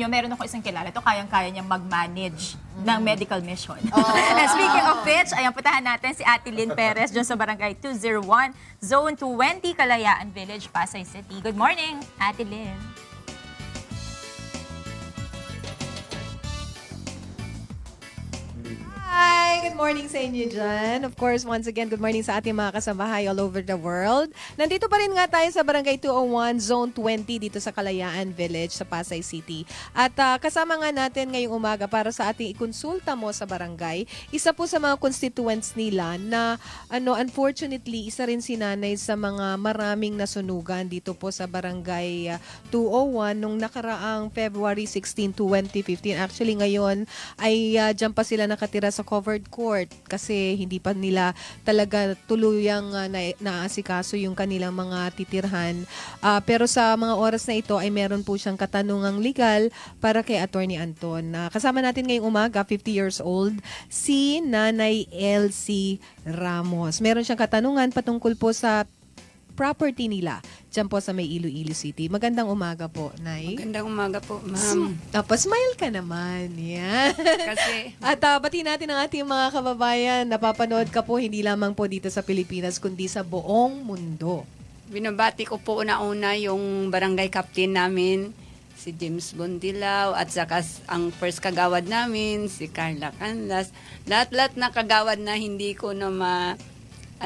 nyo, meron ako isang kilala to, kayang-kaya niyang mag-manage ng medical mission. And speaking of which, ayan, putahan natin si Ate Lynn Perez dyan sa Barangay 201, Zone 20, Kalayaan Village, Pasay City. Good morning, Ate Lynn. Hi! Good morning sa inyo dyan. Of course, once again, good morning sa ating mga kasambahay all over the world. Nandito pa rin nga tayo sa Barangay 201, Zone 20, dito sa Kalayaan Village, sa Pasay City. At kasama nga natin ngayong umaga para sa ating ikonsulta mo sa barangay. Isa po sa mga constituents nila na, unfortunately, isa rin si nanay sa mga maraming nasunugan dito po sa Barangay 201 nung nakaraang February 16, 2015. Actually, ngayon ay dyan pa sila nakatira sa covered court kasi hindi pa nila talaga tuluyang naasikaso yung kanilang mga titirhan. Pero sa mga oras na ito ay meron po siyang katanungang legal para kay Attorney Anton. Kasama natin ngayong umaga, 50 years old, si Nanay Elsie Ramos. Meron siyang katanungan patungkol po sa property nila dyan po sa may Iloilo City. Magandang umaga po, Nay. Magandang umaga po, ma'am. Smile ka naman. Yan. Kasi, At bati natin ang ating mga kababayan. Napapanood ka po hindi lamang po dito sa Pilipinas, kundi sa buong mundo. binabati ko po una-una yung barangay captain namin, si James Bondilaw, at saka ang first kagawad namin, si Carla Canlas. Lahat-lahat na kagawad na hindi ko na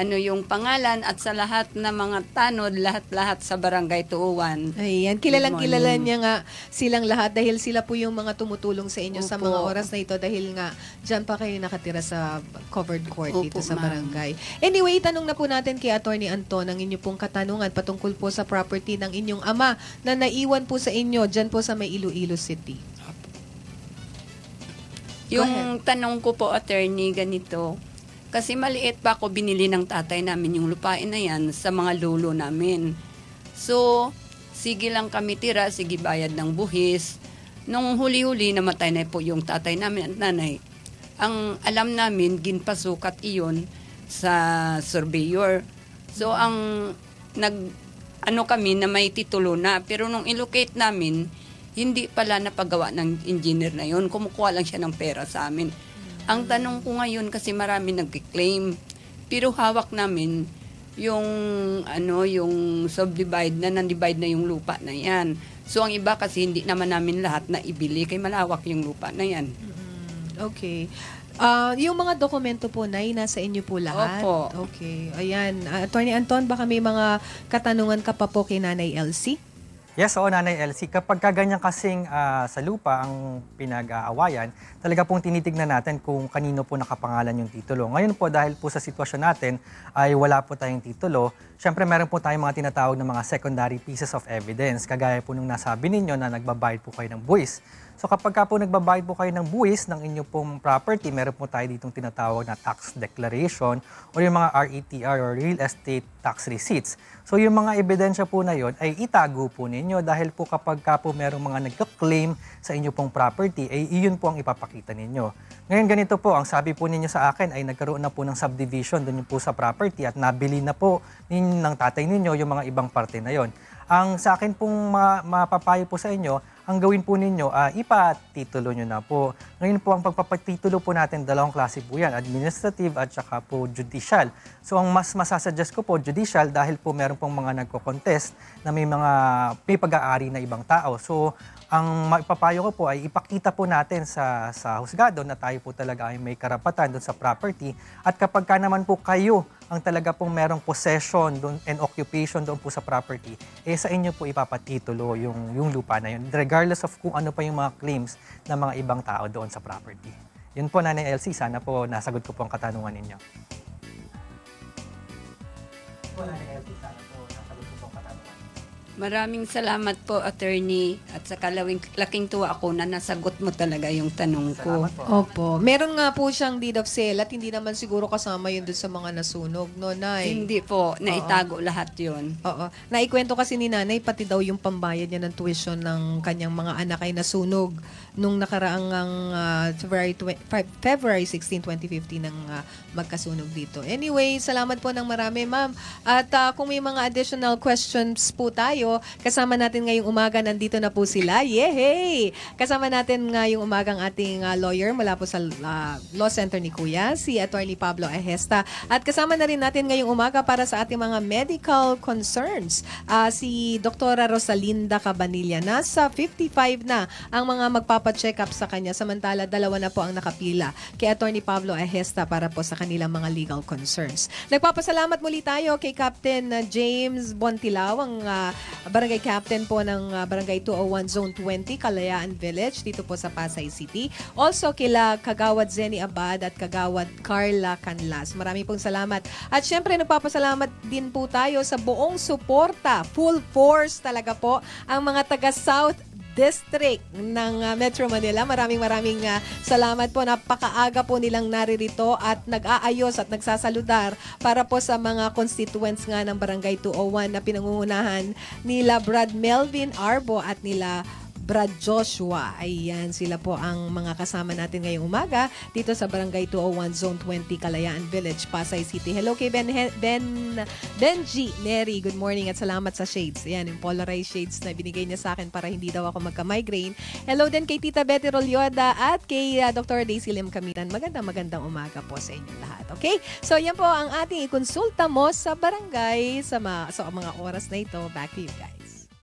yung pangalan, at sa lahat na mga tanod, lahat-lahat sa Barangay 201. Ayan, kilalang-kilala niya nga silang lahat dahil sila po yung mga tumutulong sa inyo sa mga oras na ito dahil nga dyan pa kayo nakatira sa covered court dito sa barangay. Anyway, tanong na po natin kay Attorney Anton ang inyo pong katanungan patungkol po sa property ng inyong ama na naiwan po sa inyo dyan po sa may Iloilo City. Yung tanong ko po, attorney, ganito. Kasi maliit pa ako, binili ng tatay namin yung lupain na yan sa mga lolo namin. So, sige lang kami tira, sige bayad ng buhis. Nung huli-huli, namatay na po yung tatay namin at nanay. Ang alam namin, ginpasukat iyon sa surveyor. So, kami na may titulo na. Pero nung ilocate namin, hindi pala napagawa ng engineer na yun. Kumukuha lang siya ng pera sa amin. Ang tanong ko ngayon, kasi marami nag-claim, pero hawak namin yung subdivide na, non-divide na yung lupa na yan. So ang iba kasi hindi naman namin lahat na ibili, kay malawak yung lupa na yan. Okay. Yung mga dokumento po, Nay, nasa inyo po lahat? Opo. Okay. Ayan. Attorney Anton, baka may mga katanungan ka pa po kay Nanay Elsie? Yes, oo, Nanay Elsie. Kapag ganyan kasing sa lupa ang pinag-aawayan, talaga pong tinitignan natin kung kanino po nakapangalan yung titulo. Ngayon po, dahil po sa sitwasyon natin ay wala po tayong titulo, syempre meron po tayong mga tinatawag na mga secondary pieces of evidence. Kagaya po nung nasabi ninyo na nagbabayad po kayo ng buwis. So kapag po nagbabayad po kayo ng buwis ng inyo pong property, meron po tayo ditong tinatawag na tax declaration o yung mga RETR or Real Estate Tax Receipts. So yung mga ebidensya po na yon ay itago po ninyo dahil po kapag po merong mga nagka-claim sa inyo pong property, ay iyon po ang ipapakita ninyo. Ngayon ganito po, ang sabi po ninyo sa akin ay nagkaroon na po ng subdivision doon po sa property at nabili na po ng tatay ninyo yung mga ibang parte na yon. Ang sa akin pong mapapayo po sa inyo, ang gawin po ninyo, ipatitulo nyo na po. Ngayon po, ang pagpapatitulo po natin, dalawang klase po yan, administrative at saka po judicial. So ang mas masasuggest ko po, judicial, dahil po meron pong mga nagko-contest na may pag-aari na ibang tao. So ang maipapayo ko po ay ipakita po natin sa husgado na tayo po talaga ay may karapatan doon sa property. At kapag ka naman po kayo ang talaga pong merong possession doon and occupation doon po sa property, sa inyo po ipapatitulo yung lupa na yun, regardless of kung ano pa yung mga claims ng mga ibang tao doon sa property. Yun po, Nanay Elsie, sana po nasagot ko po ang katanungan ninyo. Nanay Elsie, sana po nasagot ko po ang katanungan. Maraming salamat po, attorney. At sa laking tuwa ako na nasagot mo talaga yung tanong ko. Opo. Meron nga po siyang deed of sale at hindi naman siguro kasama yun doon sa mga nasunog, no, Nay? Hindi po, naitago lahat yun. Oo. Naikwento kasi ni Nanay, pati daw yung pambayad niya ng tuition ng kanyang mga anak ay nasunog nung nakaraang February 16, 2015 nang magkasunog dito. Anyway, salamat po ng marami, ma'am. At kung may mga additional questions po tayo, tayo. Kasama natin ngayong umaga, nandito na po sila. Yehey! Kasama natin ngayong umaga ang ating lawyer mula po sa Law Center ni Kuya, si Attorney Pablo Ahesta. At kasama na rin natin ngayong umaga para sa ating mga medical concerns, si Dr. Rosalinda Cabanilla. Nasa 55 na ang mga magpapacheck up sa kanya, samantala 2 na po ang nakapila kay Attorney Pablo Ahesta para po sa kanilang mga legal concerns. Nagpapasalamat muli tayo kay Captain James Bontilao, ang barangay captain po ng Barangay 201 Zone 20, Kalayaan Village, dito po sa Pasay City. Also kila Kagawad Zenny Abad at Kagawad Carla Canlas. Maraming pong salamat. At syempre nagpapasalamat din po tayo sa buong suporta, full force talaga po, ang mga taga South District ng Metro Manila. Maraming salamat po. Napakaaga po nilang naririto at nag-aayos at nagsasaludar para po sa mga constituents nga ng Barangay 201 na pinangungunahan nila Brad Melvin Arbo at nila Brad Joshua. Ayan, sila po ang mga kasama natin ngayong umaga dito sa Barangay 201 Zone 20, Kalayaan Village, Pasay City. Hello kay Benji Neri. Good morning at salamat sa shades. Ayan, yung polarized shades na binigay niya sa akin para hindi daw ako magka-migraine. Hello din kay Tita Betty Rolyoda at kay Dr. Daisy Lim Kamitan. Magandang umaga po sa inyong lahat. Okay? So, yan po ang ating ikonsulta mo sa barangay sa mga oras na ito. Back to you guys.